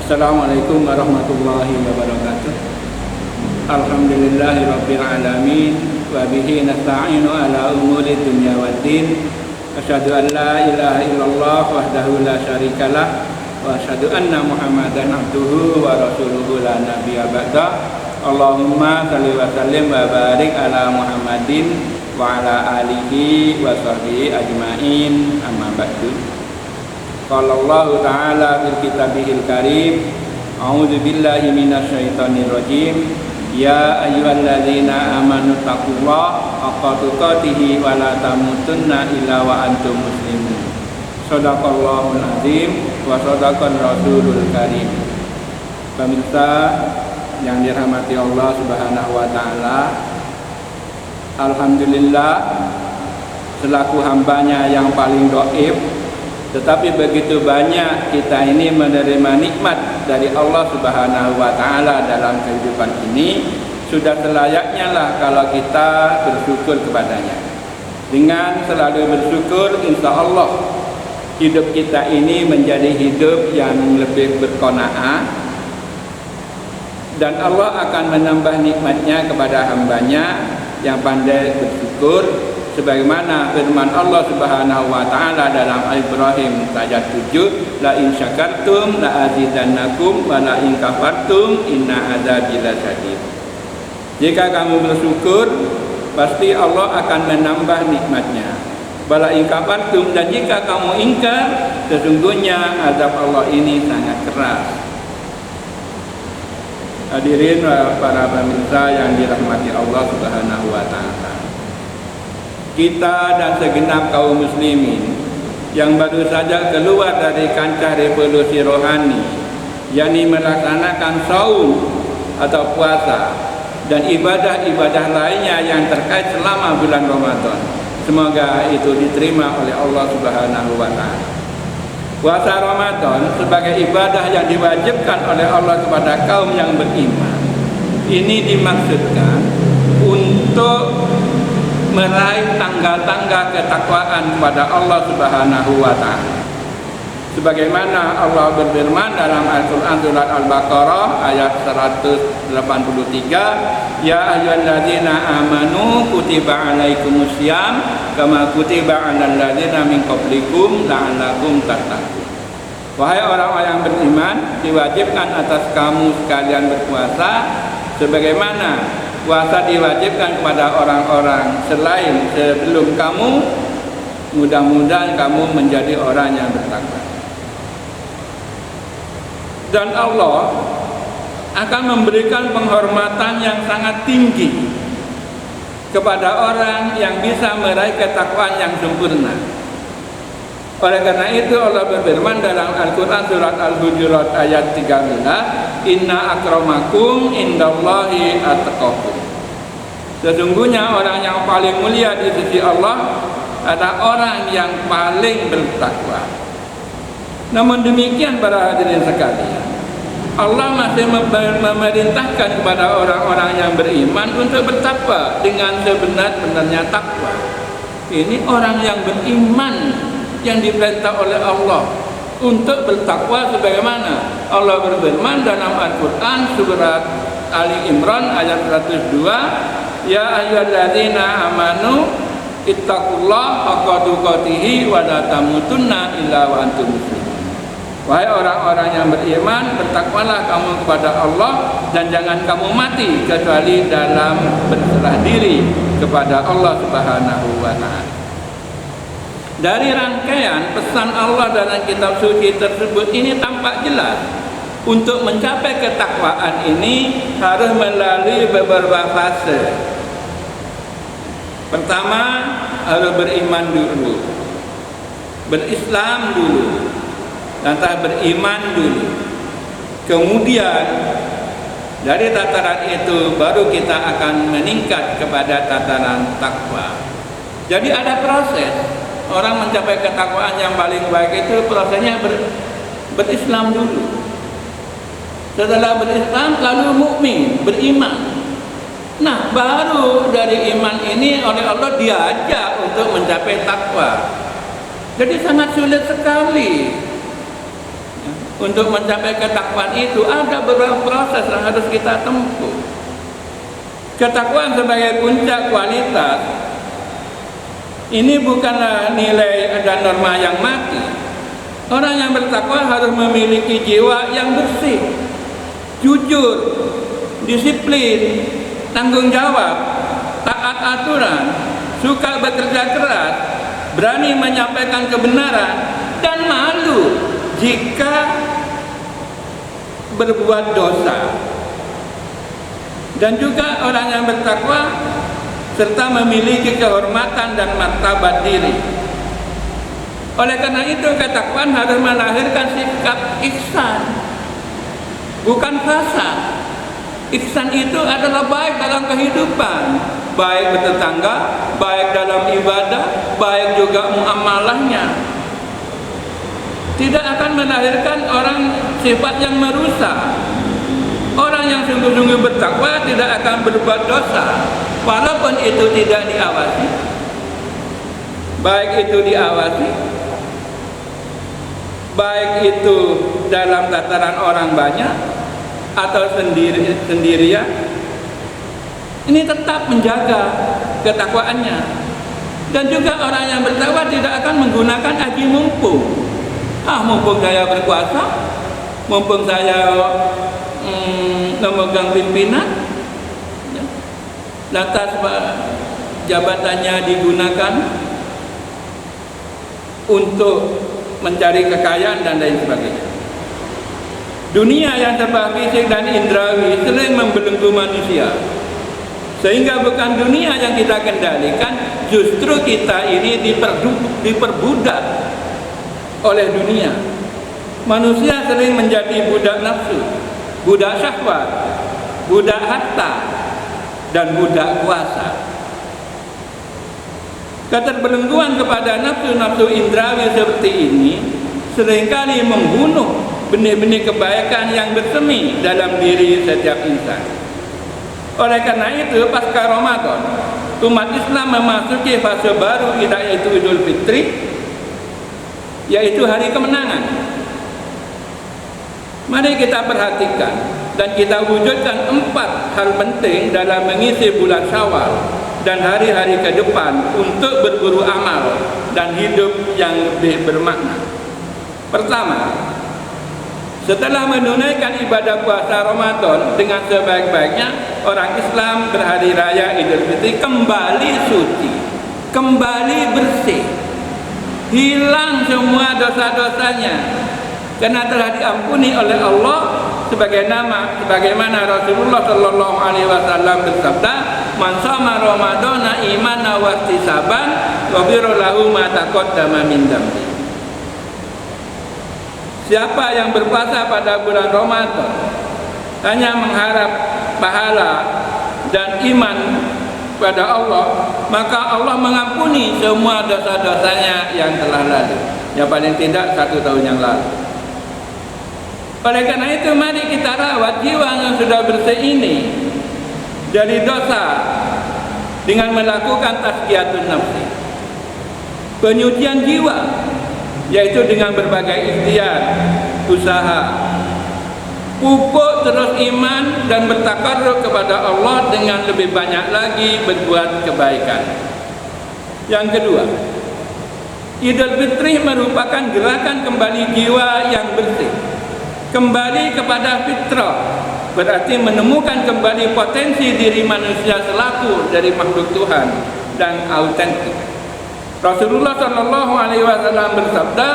Assalamualaikum warahmatullahi wabarakatuh. Alhamdulillahi rabbil alamin wa bihi nasta'inu ala umuri dunya waddin. Asyhadu an la ilaha illallah wahdahu la syarikalah wa asyhadu anna Muhammadan abduhu wa rasuluhu la nabiyya ba'da. Allahumma shalli wa sallim wa barik ala Muhammadin wa ala alihi wa sahbihi ajmain, amma ba'du. Qala Allah ta'ala fil kitabihil karim, a'udzu billahi minasyaitonir rajim, ya ayyuhalladzina amanu taqullaha haqqa tuqatih wa la tamutunna illa wa antum muslimun. Shadaqallahul azim wa shadaqar rasulul karim. Pemirsa yang dirahmati Allah Subhanahu wa taala, alhamdulillah selaku hambanya yang paling dhaif, tetapi begitu banyak kita ini menerima nikmat dari Allah Subhanahu wa taala dalam kehidupan ini. Sudah selayaknya lah kalau kita bersyukur kepadanya. Dengan selalu bersyukur, insya Allah hidup kita ini menjadi hidup yang lebih berqanaah, dan Allah akan menambah nikmatnya kepada hambanya yang pandai bersyukur, sebagaimana firman Allah Subhanahu wa taala dalam Al-Ibrahim ayat 7, la in syakartum la azidannakum wa la in kafartum inna adzabi lasyadid. Jika kamu bersyukur, pasti Allah akan menambah nikmatnya. Wala in kafartum, dan jika kamu ingkar, sesungguhnya azab Allah ini sangat keras. Hadirin para pemirsa yang dirahmati Allah Subhanahu wa taala, kita dan segenap kaum muslimin yang baru saja keluar dari kancah revolusi rohani, yakni melaksanakan saum atau puasa dan ibadah-ibadah lainnya yang terkait selama bulan Ramadan, semoga itu diterima oleh Allah Subhanahu wa taala. Puasa Ramadan sebagai ibadah yang diwajibkan oleh Allah kepada kaum yang beriman, ini dimaksudkan untuk meraih tangga-tangga ketakwaan kepada Allah Subhanahu wa taala. Sebagaimana Allah berfirman dalam Al-Qur'an surat Al-Baqarah ayat 183, ya ayyuhalladzina amanu kutiba alaikumussyam kama kutiba alal ladzina min qablikum la'allakum tattaqun. Wahai orang-orang yang beriman, diwajibkan atas kamu sekalian berpuasa sebagaimana puasa diwajibkan kepada orang-orang selain sebelum kamu. Mudah-mudahan kamu menjadi orang yang bertakwa. Dan Allah akan memberikan penghormatan yang sangat tinggi kepada orang yang bisa meraih ketakwaan yang sempurna. Oleh karena itu Allah berfirman dalam Al-Quran surat Al-Hujurat ayat 13, inna akramakum indallahi atqakum. Sesungguhnya orang yang paling mulia di sisi Allah adalah orang yang paling bertakwa. Namun demikian para hadirin sekalian, Allah masih memerintahkan kepada orang-orang yang beriman untuk bertakwa dengan sebenar-benarnya takwa. Ini orang yang beriman yang diperintah oleh Allah untuk bertakwa, sebagaimana Allah berfirman dalam Al-Quran surat Ali Imran ayat 102, ya ayyuhalladzina amanu ittaqullaha haqqa tuqatih wa la tamutunna illa wa antum muslimun. Wahai orang-orang yang beriman, bertakwalah kamu kepada Allah dan jangan kamu mati kecuali dalam berserah diri kepada Allah Subhanahu wa taala. Dari rangkaian pesan Allah dalam kitab suci tersebut ini tampak jelas, untuk mencapai ketakwaan ini harus melalui beberapa fase. Pertama, harus beriman dulu, berislam dulu, lantas beriman dulu. Kemudian dari tataran itu baru kita akan meningkat kepada tataran takwa. Jadi ada proses. Orang mencapai ketakwaan yang paling baik itu prosesnya berislam dulu. Setelah berislam lalu mukmin, beriman. Nah, baru dari iman ini oleh Allah diajak untuk mencapai takwa. Jadi sangat sulit sekali. untuk mencapai ketakwaan itu ada beberapa proses yang harus kita tempuh. Ketakwaan sebagai puncak kualitas ini bukanlah nilai dan norma yang mati. Orang yang bertakwa harus memiliki jiwa yang bersih, jujur, disiplin, tanggung jawab, taat aturan, suka bekerja keras, berani menyampaikan kebenaran, dan malu jika berbuat dosa. Dan juga orang yang bertakwa serta memiliki kehormatan dan martabat diri. Oleh karena itu, ketakwaan harus melahirkan sikap ihsan, bukan fasad. Ihsan itu adalah baik dalam kehidupan, baik bertetangga, baik dalam ibadah, baik juga muamalahnya. Tidak akan melahirkan orang sifat yang merusak. Orang yang sungguh-sungguh bertakwa tidak akan berbuat dosa, walaupun itu tidak diawasi. Baik itu diawasi, baik itu dalam tataran orang banyak atau sendirian, ini tetap menjaga ketakwaannya. Dan juga orang yang bertakwa tidak akan menggunakan aji mumpung. Mumpung saya berkuasa, mumpung saya memegang pimpinan, lantas jabatannya digunakan untuk mencari kekayaan dan lain sebagainya. Dunia yang serba fisik dan indrawi sering membelenggu manusia, sehingga bukan dunia yang kita kendalikan, justru kita ini diperbudak oleh dunia. Manusia sering menjadi budak nafsu, budak syahwat, budak harta, dan budak kuasa. Keterbelengguan kepada nafsu-nafsu indrawi seperti ini seringkali membunuh benih-benih kebaikan yang bersemi dalam diri setiap insan. Oleh karena itu, pasca Ramadan, umat Islam memasuki fase baru, yaitu Idul Fitri, yaitu hari kemenangan. Mari kita perhatikan dan kita wujudkan 4 hal penting dalam mengisi bulan Syawal dan hari-hari ke depan untuk berburu amal dan hidup yang lebih bermakna. Pertama, setelah menunaikan ibadah puasa Ramadan dengan sebaik-baiknya, orang Islam berhari raya Idul Fitri kembali suci, kembali bersih, hilang semua dosa-dosanya, karena telah diampuni oleh Allah, sebagaimana Rasulullah Shallallahu Alaihi Wasallam bersabda, "Man shoma Ramadana imanan wa ihtisaban, ghufira lahu ma taqaddama min dzambi." Siapa yang berpuasa pada bulan Ramadan hanya mengharap pahala dan iman pada Allah, maka Allah mengampuni semua dosa-dosanya yang telah lalu, yang paling tidak 1 tahun yang lalu. Oleh karena itu, mari kita rawat jiwa yang sudah bersih ini dari dosa dengan melakukan tazkiyatun nafsi, penyucian jiwa, yaitu dengan berbagai ikhtiar, usaha, pupuk terus iman dan bertakarrub kepada Allah dengan lebih banyak lagi berbuat kebaikan. Yang kedua, Idul Fitri merupakan gerakan kembali jiwa yang bersih, kembali kepada fitrah, berarti menemukan kembali potensi diri manusia selaku dari makhluk Tuhan dan autentik. Rasulullah Shallallahu Alaihi Wasallam bersabda,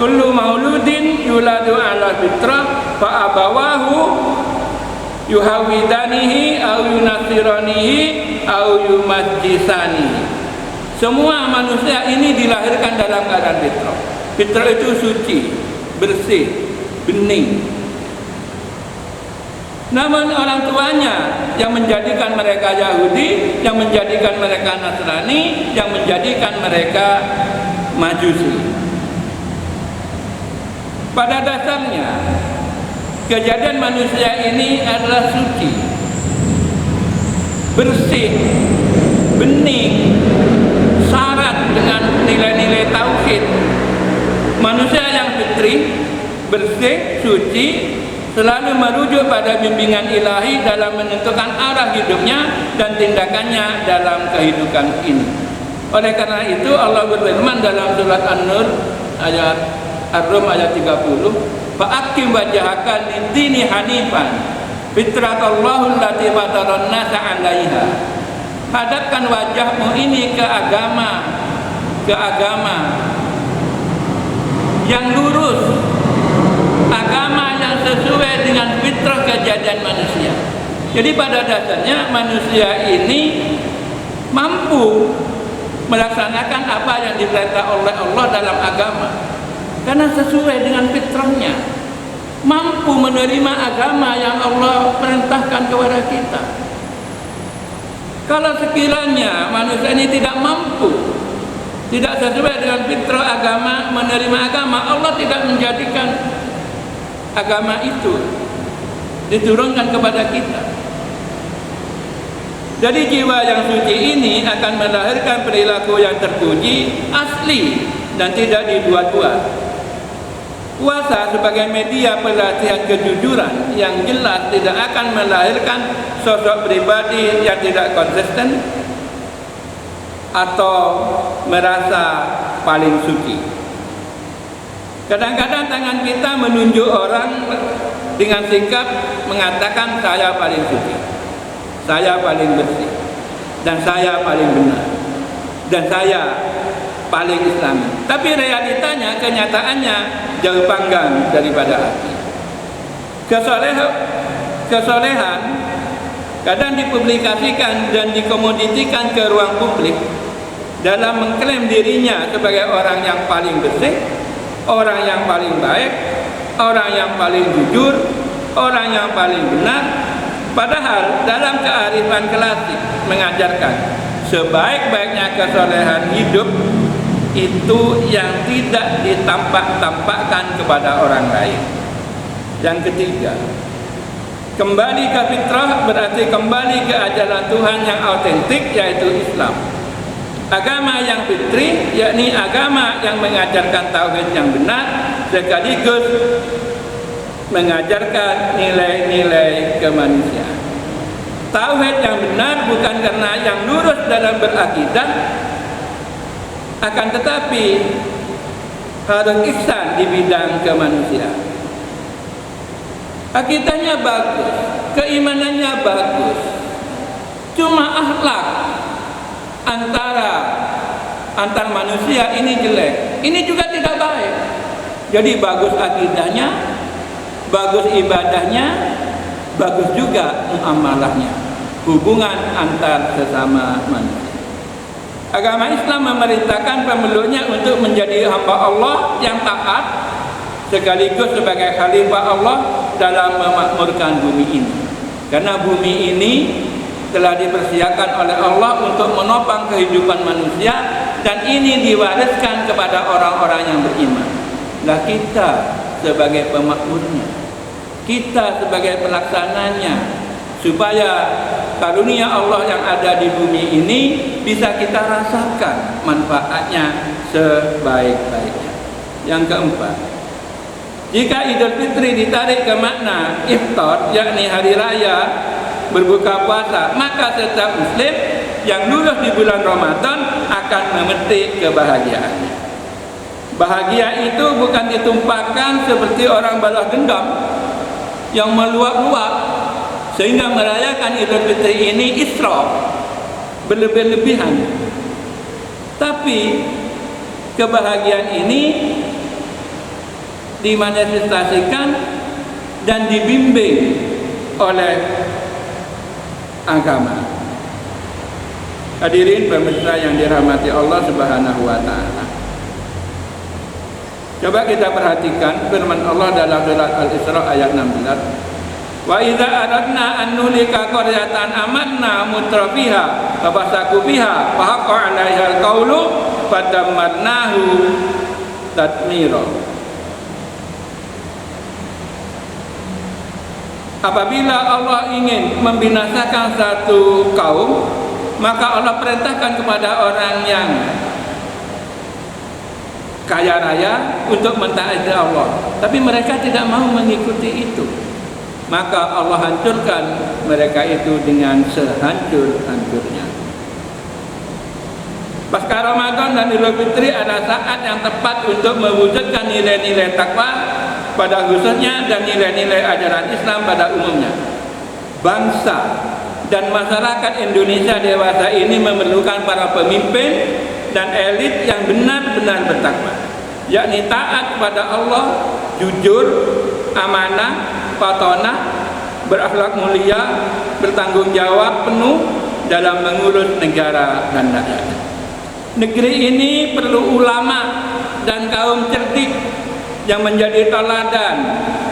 "Kullu mauludin yuladu ala fitrah, fa abawahu yuhawidanihi au yunasiranihi au yumajjisanihi." Semua manusia ini dilahirkan dalam keadaan fitrah. Fitrah itu suci, bersih, bening. Namun orang tuanya yang menjadikan mereka Yahudi, yang menjadikan mereka Nasrani, yang menjadikan mereka Majusi. Pada dasarnya, kejadian manusia ini adalah suci, bersih, bening, syarat dengan nilai-nilai tauhid. Manusia yang fitri bersih, suci, selalu merujuk pada bimbingan ilahi dalam menentukan arah hidupnya dan tindakannya dalam kehidupan ini. Oleh karena itu Allah berfirman dalam surat An-Nur ayat Ar-Rum ayat 30, "Fa'aqim wajhaka lid-dini hanifan fitratallahi allati fataran nasa 'alaiha." Hadapkan wajahmu ini ke agama yang lurus, agama yang sesuai dengan fitrah kejadian manusia. Jadi pada dasarnya manusia ini mampu melaksanakan apa yang diperintah oleh Allah dalam agama karena sesuai dengan fitrahnya, mampu menerima agama yang Allah perintahkan kepada kita. Kalau sekiranya manusia ini tidak mampu, tidak sesuai dengan fitrah agama, menerima agama, Allah tidak menjadikan agama itu diturunkan kepada kita. Jadi jiwa yang suci ini akan melahirkan perilaku yang terpuji, asli, dan tidak dibuat-buat. Puasa sebagai media pelatihan kejujuran yang jelas tidak akan melahirkan sosok pribadi yang tidak konsisten atau merasa paling suci. Kadang-kadang tangan kita menunjuk orang dengan sikap mengatakan saya paling suci, saya paling bersih, dan saya paling benar, dan saya paling Islami. Tapi realitanya, kenyataannya jauh panggang daripada hati. Kesolehan kadang dipublikasikan dan dikomoditikan ke ruang publik dalam mengklaim dirinya sebagai orang yang paling bersih, orang yang paling baik, orang yang paling jujur, orang yang paling benar. Padahal dalam kearifan klasik mengajarkan sebaik-baiknya kesolehan hidup itu yang tidak ditampak-tampakkan kepada orang lain. Yang ketiga, kembali ke fitrah berarti kembali ke ajaran Tuhan yang autentik, yaitu Islam. Agama yang fitri, yakni agama yang mengajarkan tauhid yang benar sekaligus mengajarkan nilai-nilai kemanusiaan. Tauhid yang benar bukan karena yang lurus dalam berakidah, akan tetapi harus ihsan di bidang kemanusiaan. Akidahnya bagus, keimanannya bagus, cuma akhlak antar manusia ini jelek, ini juga tidak baik. Jadi bagus akidahnya, bagus ibadahnya, bagus juga muamalahnya, hubungan antar sesama manusia. Agama Islam memerintahkan pemeluknya untuk menjadi hamba Allah yang taat sekaligus sebagai khalifah Allah dalam memakmurkan bumi ini. Karena bumi ini telah dipersiapkan oleh Allah untuk menopang kehidupan manusia dan ini diwariskan kepada orang-orang yang beriman. Lah kita sebagai pemakmurnya, kita sebagai pelaksananya, supaya karunia Allah yang ada di bumi ini bisa kita rasakan manfaatnya sebaik-baiknya. Yang keempat, jika Idul Fitri ditarik ke makna iftar, yakni hari raya berbuka puasa, maka setiap muslim yang lulus di bulan Ramadan akan memetik kebahagiaannya. Bahagia itu bukan ditumpahkan seperti orang balas dendam yang meluap-luap sehingga merayakan Idul Fitri ini israf, berlebih-lebihan. Tapi kebahagiaan ini dimanifestasikan dan dibimbing oleh agama. Hadirin pemirsa yang dirahmati Allah Subhanahu wa taala. Coba kita perhatikan firman Allah dalam surat Al-Isra ayat 16. Wa idza aradna an nuhlika qaryatan amanna mutrafiha fabasaku biha fa haqa 'alaiha al-qaulu fadammarnahu tadmira. Apabila Allah ingin membinasakan satu kaum, maka Allah perintahkan kepada orang yang kaya raya untuk mentaati Allah, tapi mereka tidak mau mengikuti itu. Maka Allah hancurkan mereka itu dengan sehancur-hancurnya. Pasca Ramadan dan Idul Fitri adalah saat yang tepat untuk mewujudkan nilai-nilai takwa pada khususnya dan nilai-nilai ajaran Islam pada umumnya. Bangsa dan masyarakat Indonesia dewasa ini memerlukan para pemimpin dan elit yang benar-benar bertakwa, yakni taat kepada Allah, jujur, amanah, patonah, berakhlak mulia, bertanggung jawab penuh dalam mengurus negara dan rakyat. Negeri ini perlu ulama dan kaum cerdik yang menjadi teladan,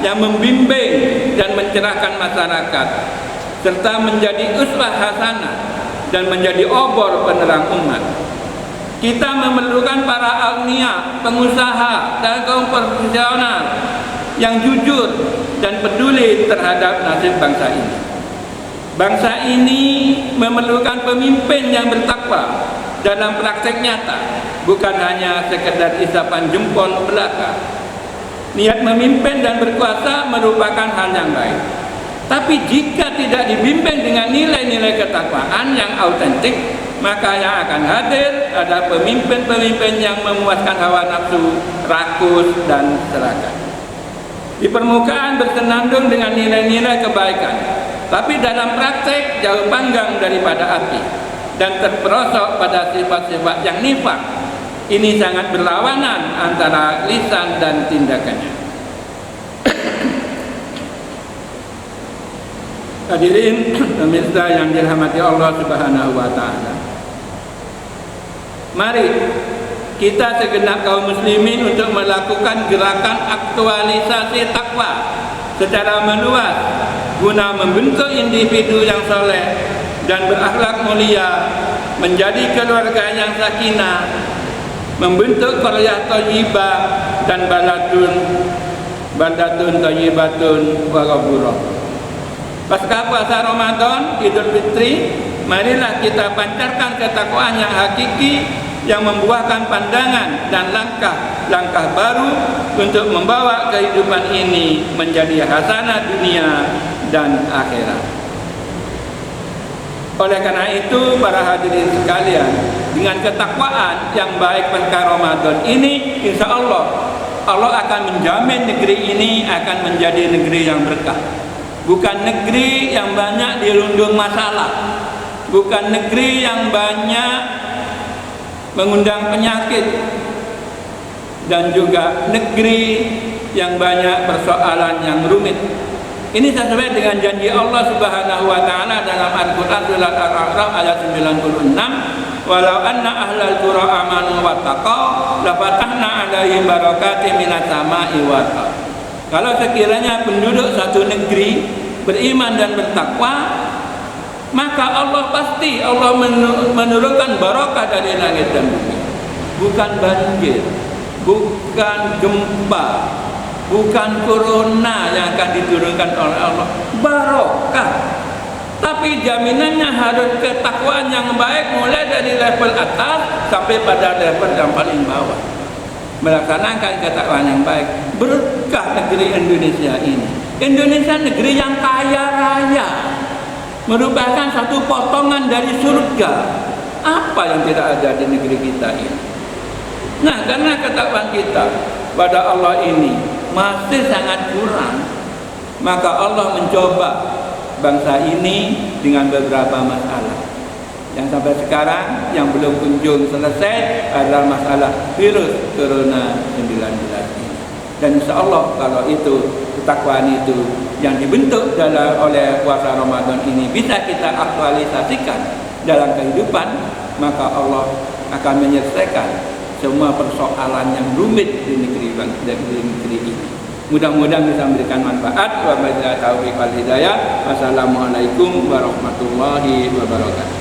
yang membimbing dan mencerahkan masyarakat, serta menjadi uswah hasanah dan menjadi obor penerang umat. Kita memerlukan para agnia, pengusaha, dan kaum profesional yang jujur dan peduli terhadap nasib bangsa ini. Bangsa ini memerlukan pemimpin yang bertakwa dalam praktek nyata, bukan hanya sekedar isapan jempol belaka. Niat memimpin dan berkuasa merupakan hal yang baik, tapi jika tidak dibimbing dengan nilai-nilai ketakwaan yang autentik, maka yang akan hadir adalah pemimpin-pemimpin yang memuaskan hawa nafsu, rakus dan serakah. Di permukaan bersenandung dengan nilai-nilai kebaikan, tapi dalam praktek jauh panggang daripada api dan terperosok pada sifat-sifat yang nifak. Ini sangat berlawanan antara lisan dan tindakannya. Hadirin pemirsa yang dirahmati Allah Subhanahu wa taala. Mari kita segenap kaum muslimin untuk melakukan gerakan aktualisasi takwa secara meluas guna membentuk individu yang soleh dan berakhlak mulia, menjadi keluarga yang sakinah, membentuk qaryah thayyibah dan baldatun thayyibatun wa ghafurah. Pasca puasa Ramadan, Idul Fitri, marilah kita pancarkan ketakwaan yang hakiki yang membuahkan pandangan dan langkah-langkah baru untuk membawa kehidupan ini menjadi hasanah dunia dan akhirat. Oleh karena itu, para hadirin sekalian, dengan ketakwaan yang baik pasca Ramadan ini, insya Allah akan menjamin negeri ini akan menjadi negeri yang berkah. Bukan negeri yang banyak dirundung masalah, bukan negeri yang banyak mengundang penyakit, dan juga negeri yang banyak persoalan yang rumit. Ini sesuai dengan janji Allah Subhanahu wa taala dalam Al-Qur'an surat Al-A'raf ayat 96, "Walau anna ahlal qura amanu wattaqau la fatahna 'alaihim barakatim minas sama'i wal ardh." Kalau sekiranya penduduk satu negeri beriman dan bertakwa, maka Allah menurunkan barakah dari langit dan bumi. Bukan banjir, bukan gempa, bukan corona yang akan diturunkan oleh Allah, barokah. Tapi jaminannya harus ketakwaan yang baik, mulai dari level atas sampai pada level yang paling bawah. Melaksanakan ketakwaan yang baik, berkah negeri Indonesia ini. Indonesia negeri yang kaya raya, merupakan satu potongan dari surga. Apa yang tidak ada di negeri kita ini? Nah, karena ketakwaan kita pada Allah ini masih sangat kurang, maka Allah mencoba bangsa ini dengan beberapa masalah yang sampai sekarang yang belum kunjung selesai adalah masalah virus corona 19 ini. Dan insya Allah kalau itu ketakwaan itu yang dibentuk oleh puasa Ramadan ini bisa kita aktualisasikan dalam kehidupan, maka Allah akan menyelesaikan semua persoalan yang rumit di negeri ini. Mudah-mudahan bisa memberikan manfaat. Wabillahi taufiq wal hidayah. Wassalamualaikum warahmatullahi wabarakatuh.